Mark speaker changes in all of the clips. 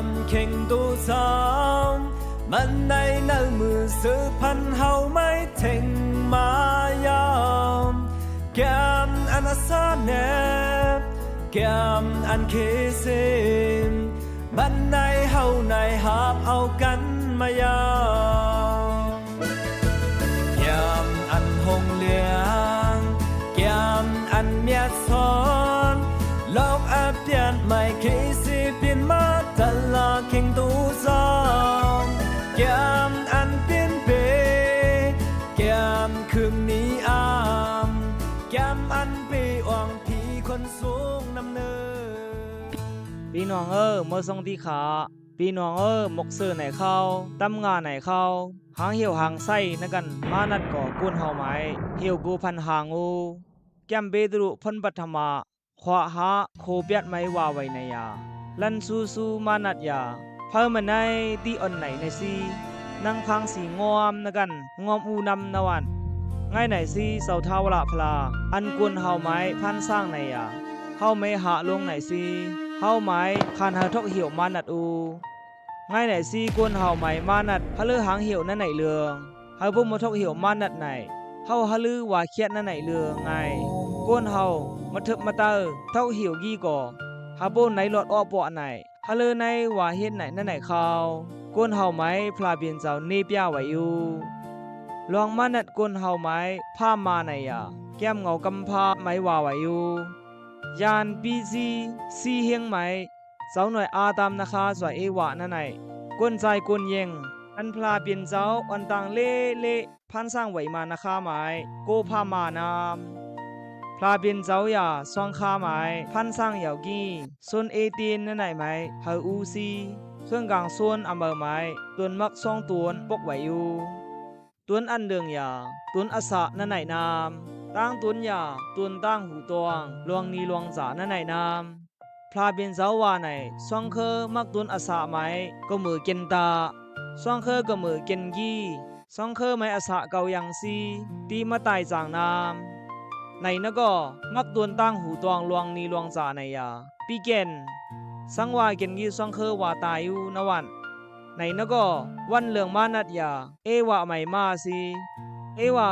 Speaker 1: ำเข่งตูสองมันในเนื้อมือสือพันเฮาไม่เท่งมายอมแกมอันอาสาเนบแกมอันเคซิมมันในเฮาในหาบเอากันมายอมแกมอันหงเลียงแกมอันเมียสอนโลกอาเปลี่ยนไม่เคยสิเปลี่ยนมาตลอดเข่งตูสองแกมอันเปลี่ยนเปแกมคืนนี้อามแกมอันเปอ่วงผีคนสูงนำเนิน
Speaker 2: พี่น้องเมื่อส่งที่ขาพี่น้องหมกซื้อไหนเข้าตำงานไหนเข้าหางเหี่ยวหางไส้นักกันมานัดก่อกุนเฮาไม้เหี่ยวกูพันหางูแก้มเบดรุพันปัทมาขวาหาโคเปียดไม้ว่าไว้ในยาลันซูมานัดยาเพิ่มมาในที่อ่อนไหนในซีนั่งพังสีงอมนักกันงอมอูนำนวันง่ายไหนซีเสาเท้าละพลาอันกุนเฮาไม้พันสร้างในยาเฮาไม่หาลงไหนซีเฮาไม้คันหาทกเหี่ยวมานัดอูง่ายไหนซีกุนเฮาไม้มานัดพะลือหางเหี่ยวนั่นไหนเลืองเฮาบุ้มมาทกเหี่ยวมานัดไหนเฮาฮะลือว่าเครียดนั่นไหนเลืองไงกุนเฮามาทึบมาเตอเท่าเหี่ยวกี้ก่อฮาโบไหนหลอดอ้อปอไหนฮะลือในว่าเฮ็ดไหนนั่นไหนเขากุนเฮาไม้พลาเบียนเจ้าเนปยาไว้อยู่ลองมานัดกุนเฮาไม้ผ้ามาไหนยาแก้มเงากำพาไม้ว่าไว้อยู่ยานปีซีเฮียงไหมเจ้าหน่อยอาตามนะคะสวยเอวะนั่นไหนก้นใจก้นเยงอันพลาเปลี่ยนเจ้าอันต่างเล่พันสร้างไหวมานะคะไหมโกพามานามพลาเปลี่ยนเจ้าอย่าสวงคาไหมพันสร้างเหยากี้ส่วน18นั่นไหนไหมเฮาอูซีส่วนกลางส่วนอำเภอไหมตัวนมักซ่องตัวนปกไว้อยู่ตัวนอันเดืองอย่าตัวนอาสะนั่นไหนนามตั้งตุนยาตุนตั้งหูตวงลวงนีลวงจานั่นไหนนามพลาเบียนเจ้าว่าไหนสองเคอมักตุนอาสาไหมก็มือเกนตาสองเคอก็มือเกนกี้สองเคอไม่อาสาเกายังซีตีมาตายจางนามไหนนะก็มักตุนตั้งหูตวงลวงนีลวงจาในยาปีเกนสังว่าเกนกี้สองเคอว่าตายอยู่นวันไหนนะก็วันเหลืองมานัดยาเอว่าไม่มาซีเอว่า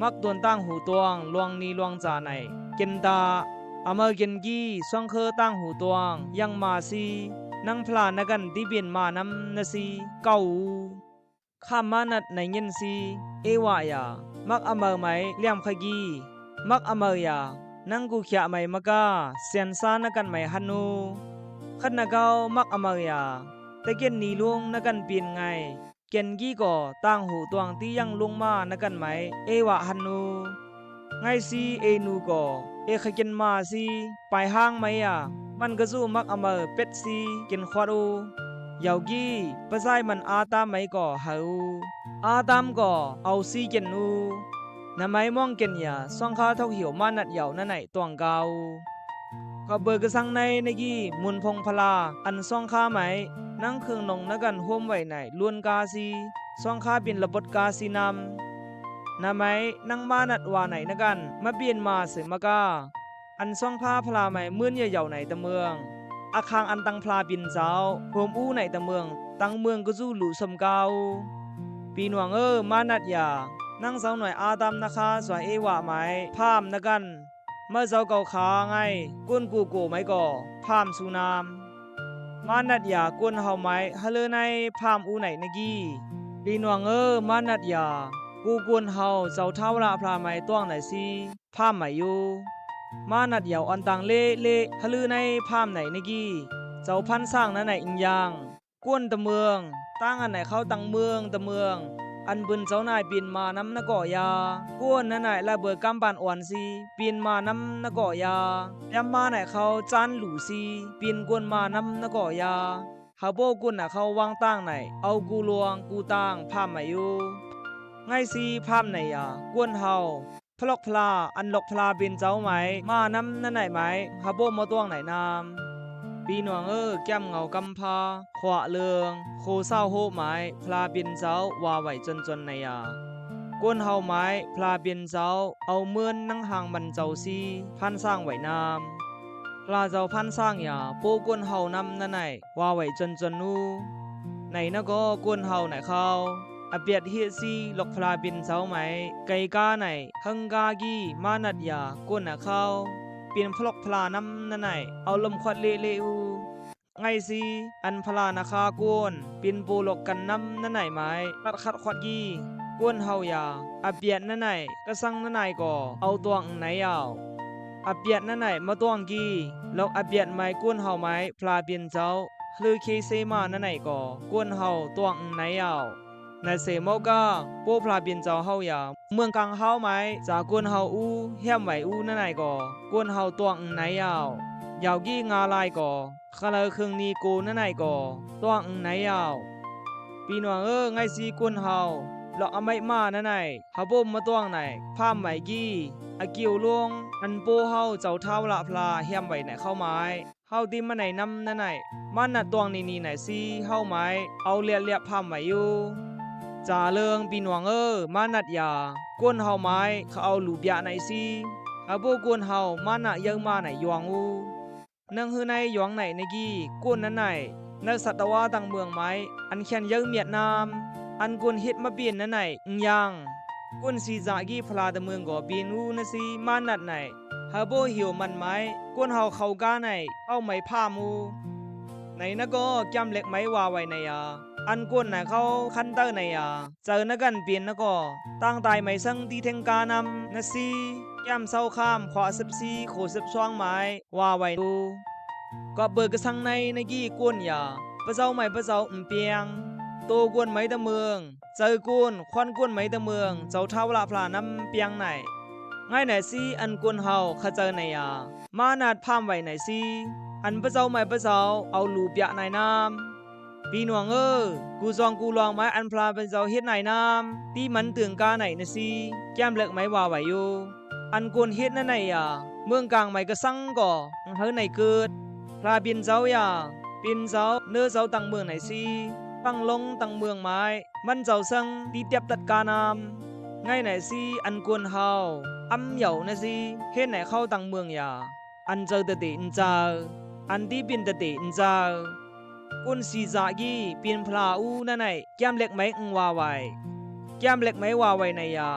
Speaker 2: มักตวนตั้งหูตวงลวงนีลวงจาไหนเกนตาอเมอเกนกี้ซ่องเคอตั้งหูตวงยังมาซีนังพลานักันที่เบียนมานำนซีเก่าข้ามมานัดในเงินซีเอว่ายามักอเมอไหมเลี่ยมขกีมักอเมอยานังกูเขียไหมมกาเซียนซานักันไหมฮันนูขันนักเอามักอเมอยาแต่เกนนีลวงนักันเปลี่ยนไงเกนกี้ก็ตั้งหูตวงที่ยังลงมานักันไหมเอวะฮันนูไงซีเอนูก็เอขกินมาซีไปห้างไหมมันก็สู้มักอเมอเป็ดซีกินควาดูยาวกี้ปะไซมันอาตามไหมก็เฮาอาตามก็เอาซีกินนูนำไมมองเกนยาซ่องข้าเท่าเหี่ยวมานัดเหยานั่นไหนตวงเกาก็เบอร์กระสังในกี้มุนพงพลาอันซ่องข้าไหมนั่งเครื่องนงนักกันห่วมไว้ไหนล้วนกาซีซ่องข้าเป็นระบดกาซีนำนะไหมนั่งมานัดว่าไหนนักกันมาเปลี่ยนมาเสือมากาอันซ่องผ้าพลาไหมมื่นเหย่าไหนตะเมืองอาคางอันตังพลาปินเจ้าโฮมอู้ไหนตะเมืองตังเมืองก็สู้หลู่สมเกาปีหนวงมานัดยานั่งเจ้าหน่อยอาตามนะคะสวยเอวะไหมพามนักกันเมื่อเจ้าเกาขาไงก้นกูไหมก่อพามสูนามมานัดยากวนเฮาไม้ฮะเลในพามอูไหนนกี้ปีนวงมานัดยากูกวนเฮาเจ้าเท้าละพลาไม้ต้วงไหนซีพามไหมอยู่มานัดยาวอันตังเล่ฮะเลในพามไหนนกี้เจ้าพันสร้างนั้นไหนอิงยางกวนตะเมืองตั้งอันไหนเข้าตังเมืองตะเมืองอันบุญเจ้านายปีนมานำนกอยากวนนั่นไหนละเบิดกำปานอ่อนซีปีนมานำนกอยายำมาไหนเขาจานหลู่ซีปีนกวนมานำนกอยาหาโบกุนน่ะเขาวางตั้งไหนเอากูลวงกูตั้งพามมาอยู่ไงซีพามไหนกวนเฮาพลอกพลาอันหลอกพลาเป็นเจ้าไหมมานำนั่นไหนไหมหาโบมาต้วงไหนนามปีหนวงแก้มเงากำพาขวะเลืองโคเศร้าโหไม้พลาเป็นเจ้าว่าไหวจนในก้นเฮาไม้พลาเป็นเจ้าเอาเมือนนั่งห่างบันเจ้าซีพันสร้างไหวนาม ปลาเจ้าพันสร้างอย่าปูกวนเฮานำนั่นไหนว่าไว้จนนูไหนนะก็กวนเฮาไหนเขาอเปียดเฮียซีหลกพลาบินเจ้าไหมไกกาไหนฮังกากีมานัดยากวนนะเขาเปลี่ยนพลกพลานำนั่นไหนเอาลมควัดเละอูไงสิอันพลานาคากวนปินปูหลกกันนำนั่นไหนไหมขัดควัดกีกวนเฮายาอเปียดนั่นไหนก็สั่งนั่นไหนก็เอาตัวไหนเอาอเปียดนั่นไหนมาตัวกีแล้วอเปียดไม้กวนเฮาไม้พลาเปลี่ยนเจ้าหรือเคเซมานั่นไหนก็กวนเฮาตัวไหนเอาในเสมอกาปูพลาเปลี่ยนเจ้าเฮายาเมืองกลางเฮาไม้จากกวนเฮาอูเฮียมไหวอูนั่นไหนก็กวนเฮาตัวไหนเอายาวกี้งาลายก็คาเลเครื่องนี้กูนั่นไหนก็ตัวไหนเอาปีนวงไงสีกวนเฮาหลอกอไม่มานั่นไหนฮาบ่มมาตัวไหนพามไหมกี้อากิวลวงอันปูเฮาเจ้าเท้าละพลาเฮียมไหวไหนเข้าไม้เฮาตีมาไหนนำนั่นไหนมันน่ะตวงนี่ไหนสิเฮาไม้เอาเลียพามไหวอยู่จ่าเลิงปีนวงมานัดยากวนเฮาไม้เขาเอาหลูบยาไหนสิฮาบ่กวนเฮามันน่ะยังมาไหนยวงอูนังฮือในยวงไหนในกี้กวนนั่นไหนในสัตวาตังเมืองไม้อันเขียนยังเมียดนามอันกวนเฮ็ดมาเปลี่ยนนั่นไหนยังกวนสีจากี้พลาดเมืองก็เปลี่ยนอูนะสิมานัดไหนฮาโบหิวมันไม้กวนเฮาเข้ากาไหนเอาไม้ผ้ามูไหนนะก็จำเล็กไม้ว่าไว้ในยาอันกวนไหนเขาคันเตอร์ในยาเจอนะกันเปลี่ยนนะก็ตั้งตายไม่สั่งที่เทงกานำนะสิแก้มเศร้าข้ามขวา14โข10ช่วงไม้ว่าไว้ดูก็เบิกกระสังในกี้กวนยาพระเจ้าไม่พระเจ้าเปียงโตกวนไม้ตะเมืองเจอกวนควันกวนไม้ตะเมืองเจ้าเท้าละพลาน้ำเปียงไหนง่ายไหนสิอันกวนเฮาขเจอในยามานาดพามไว้ไหนสิอันพระเจ้าไม่พระเจ้าเอาลูปยะในน้ำปีหนวงกูจองกูลองไม้อันพลาเป็นเจ้าเฮ็ดไหนน้ำที่มันเตืองกาไหนนะสิแก้มเล็กไม้ว่าไว้อยู่อันกวนเฮ็ดนั่นไหนยาเมืองกลางไม่ก็สั่งก่อเฮาไหนเกิดพลาบินเจ้ายาบินเจ้าเนื้อเจ้าตังเมืองไหนสิตั้งลงตังเมืองไม้มันเจ้าสั่งดีเตียบตัดกานำง่ายไหนสิอันกวนเฮาเหย่านะสิเฮ็ดไหนเข้าตังเมืองยาอันเจอตะติอินเจออันที่บินตะติอินเจอกุนสีจากีเปลี่ยนพลาอูนั่นไหนแก้มเล็กไม้ว่าไว้แก้มเล็กไม้ว่าไว้ในยา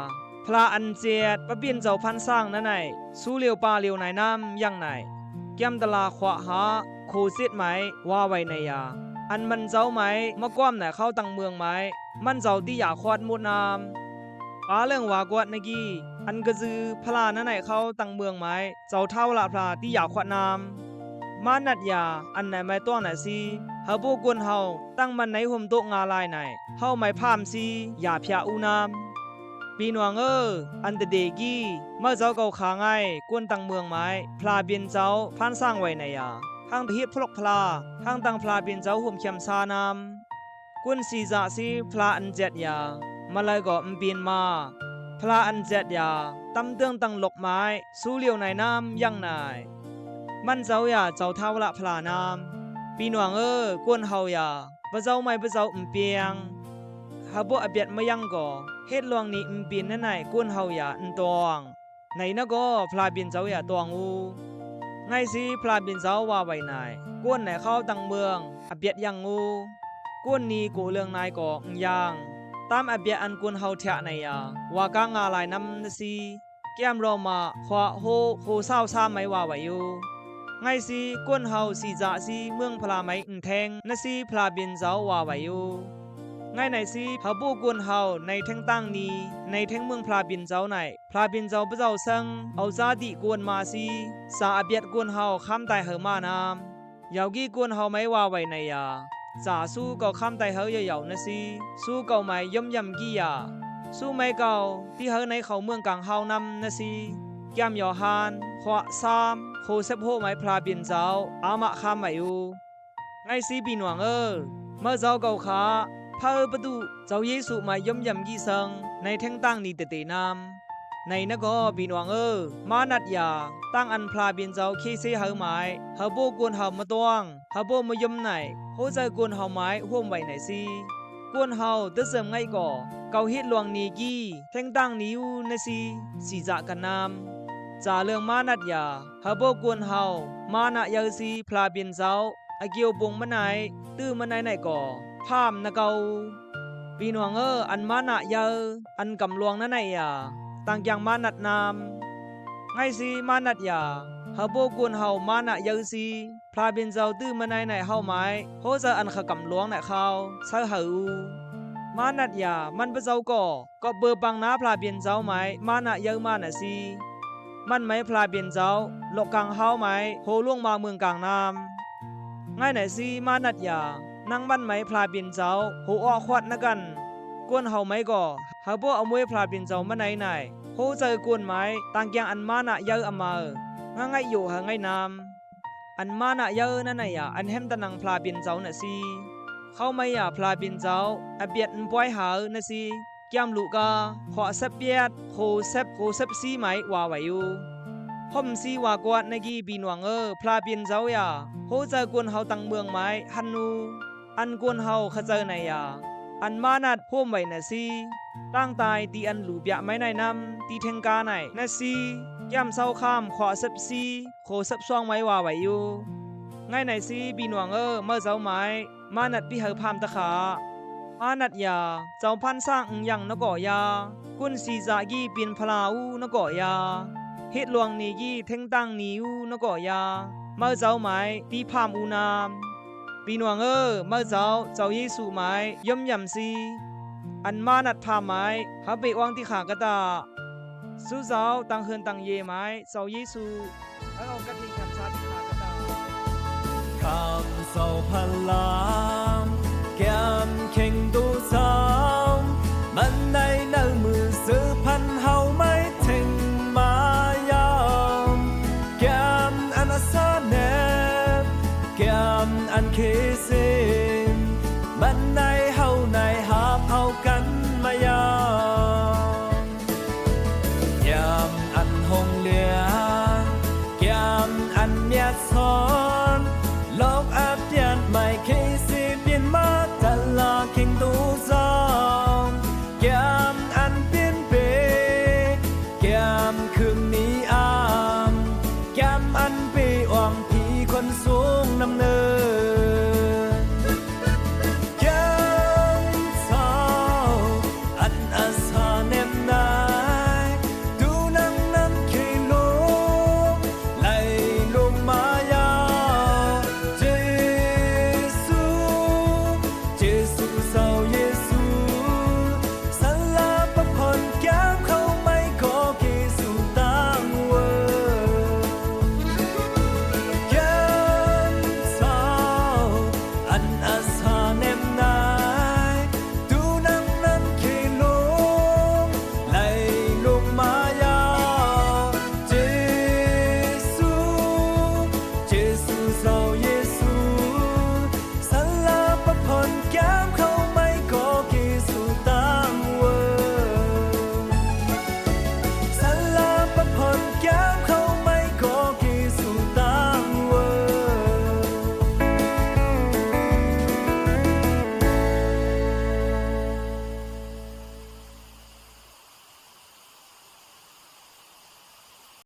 Speaker 2: พลาอันเจียดปะเปลี่ยนเจ้าพันสร้างนั่นไหนสู้เลียวปลาเลียวไหนน้ำยังไหนแก้มตลาขวาหาโคเสียดไหมว่าไว้ในยาอันมันเจ้าไหมมากว้ามไหนเข้าตังเมืองไหมมันเจ้าที่อยากควาดมุดน้ำป้าเรื่องว่ากวดนกี้อันกระซือพลานั่นไหนเข้าตังเมืองไหมเจ้าเท่าละพลาที่อยากควาดน้ำมานัดยาอันไหนไม่ตัวไหนสิเฮาปูกวนเฮาตั้งมันในห่มโตงาลายไหนเฮาไม่พามสิอย่าพยาอูน้ำปีนวงอันเดเดกี้เมื่อเจ้าเก่าขาไงกวนตังเมืองไม้พลาเบียนเจ้าพันสร้างไว้ในยาห้างพิษพลกพลาห้างตังพลาเบียนเจ้าห่มเข็มซานำกวนสีจาสิพลาอันเจ็ดยามาเลยก็เปลี่ยนมาพลาอันเจ็ดยาตำเตืองตังหลกไม้สู้เลียวในน้ำยังไหนมันเจ้าอย่าเจ้าเท่าละพลานำปีนวงกวนเฮาอย่าพระเจ้าไม่พระเจ้าเปียงฮาบ่อเบียดมายังก็เฮ็ดลวงนี้เปียนนั่นไหนกวนเฮาอย่าตวงไหนนะก็พลาเบียนเจ้าอย่าตวงอูไงสิพลาเบียนเจ้าว่าไว้ไหนกวนไหนเข้าตังเมืองอเบียดยังงูกวนนี้กูเรื่องนายก็ยังตามอเบียดอันกวนเฮาเถะไหนอย่าว่ากางาลายน้ำนะสิแก้มรอมาขวาโหเศร้าซ้ำไม่ว่าไว้อยู่ไงสิกวนเฮาสีจาสิเมืองพลาไม่แทงนะสิพลาเบียนเจ้าว่าไว้อยู่ไงไหนสิเฮาบูกวนเฮาในแทงตั้งนี้ในแทงเมืองพลาเบียนเจ้าไหนพลาเบียนเจ้าพระเจ้าซังเอาซาดิกวนมาสิสาอเบียดกวนเฮาข้ามไตเฮมานามยาวกี้กวนเฮาไม่ว่าไว้ในยาจ่าสู้ก็ข้ามไตเฮยาวๆนะสิสู้เก่าไม่ย่ำกี้ยาสู้ไม่เก่าที่เฮในเขาเมืองกลางเฮานำนะสิแก้มยอฮานขวาซามโคเซบโฮไม้พลาเบียนเจ้าอามาข้ามไม่อยู่ไงสิปีนวงเมื่อเจ้าเก่าขาพระประตูเจ้าเยซูมาย่ำยี่สังในแท่งตั้งนี้เตนำในนก็ปีนวงมานัดยาตั้งอันพลาเบียนเจ้าเคเซเฮาไม้เฮาโบกวนเฮามาตวงเฮาโบมาย่ำไหนโหใจกวนเฮาไม้ห่วมไว้ไหนสิกวนเฮาตึเสริมไงก่อเกาเฮ็ดลวงนีกี้แท่งตั้งนิ้วนะสิสีจะกันนำ จาเรื่องมานัดยาฮะโบกวนเฮามานะยาซีพลาเปียนเจ้าอาเกียวบงมะไหนตื้อมะไหนไหนก่อพามนะเกาพี่น้องอันมานะยาอันกำลวงนั่นไหนยาต่างอย่างมานัดนามไงซีมานัดยาฮะโบกวนเฮามานะยาซีพลาเปียนเจ้าตื้อมะไหนไหนเฮาไม้โหจะอันขะกำลวงไหนเขาเซาเฮามานัดยามันเปเจ้าก็เบอร์ปังนาพลาเปียนเจ้าไม้มานะยามานะซีมันไม่พลาเปลี่ยนเจ้าโลกกลางเฮาไหมโหล่วงมาเมืองกลางน้ำง่ายไหนสิมานัดยานั่งบ้านไหมพลาเปลี่ยนเจ้าโหออควดนะกันกวนเฮาไหมก่อหาบ่เอามวยพลาเปลี่ยนเจ้ามาไหนโหเจอกวนไหมต่างอย่างอันมานะเยอะอมาง่ายอยู่หาง่ายน้ำอันมานะเยอะนั่นไหนอันแฮมตะนังพลาเปลี่ยนเจ้าน่ะสิเข้าไม่พลาเปลี่ยนเจ้าอเบียดป่วยหาน่ะสิแก้มลูกาขอเซบเบียดโคเซบซีไหมว่าไว้อยู่ห่มซีว่ากวดในกีปีนวงพลาเปียนเจ้ายาโหเจอกวนเฮาตังเมืองไม้ฮันนูอันกวนเฮาขะเจอในยาอันมานัดพ่วมไว้นะซีตั้งตายตีอันหลูเปียไม่ในนำตีเทงกาไหนนะซีแก้มเศร้าข้ามขอเซบซีโคเซบซ่องไม้ว่าไว้อยู่ง่ายไหนซีปีนวงเมื่อเจ้าไม้มานัดพี่เฮาพามตะขามานัดยาเจ้าพันสร้างยังนก่อยากุนสีจากีปีนพลาอูนก่อยาเฮ็ดลวงนีกีเทงตังนีอูนก่อยาเมื่อเจ้าไม้ตีพามอูนามปีนวงเมื่อเจ้าเยซูไม้ย่อมยำซีอันมานัดพาไม้ฮับเบวังที่ขากะตาสู้เจ้าตังเฮินตังเยไม้เจ้าเยซูให้เอากะทิขันซาที่ขากะตา
Speaker 1: คำเศร้าพลา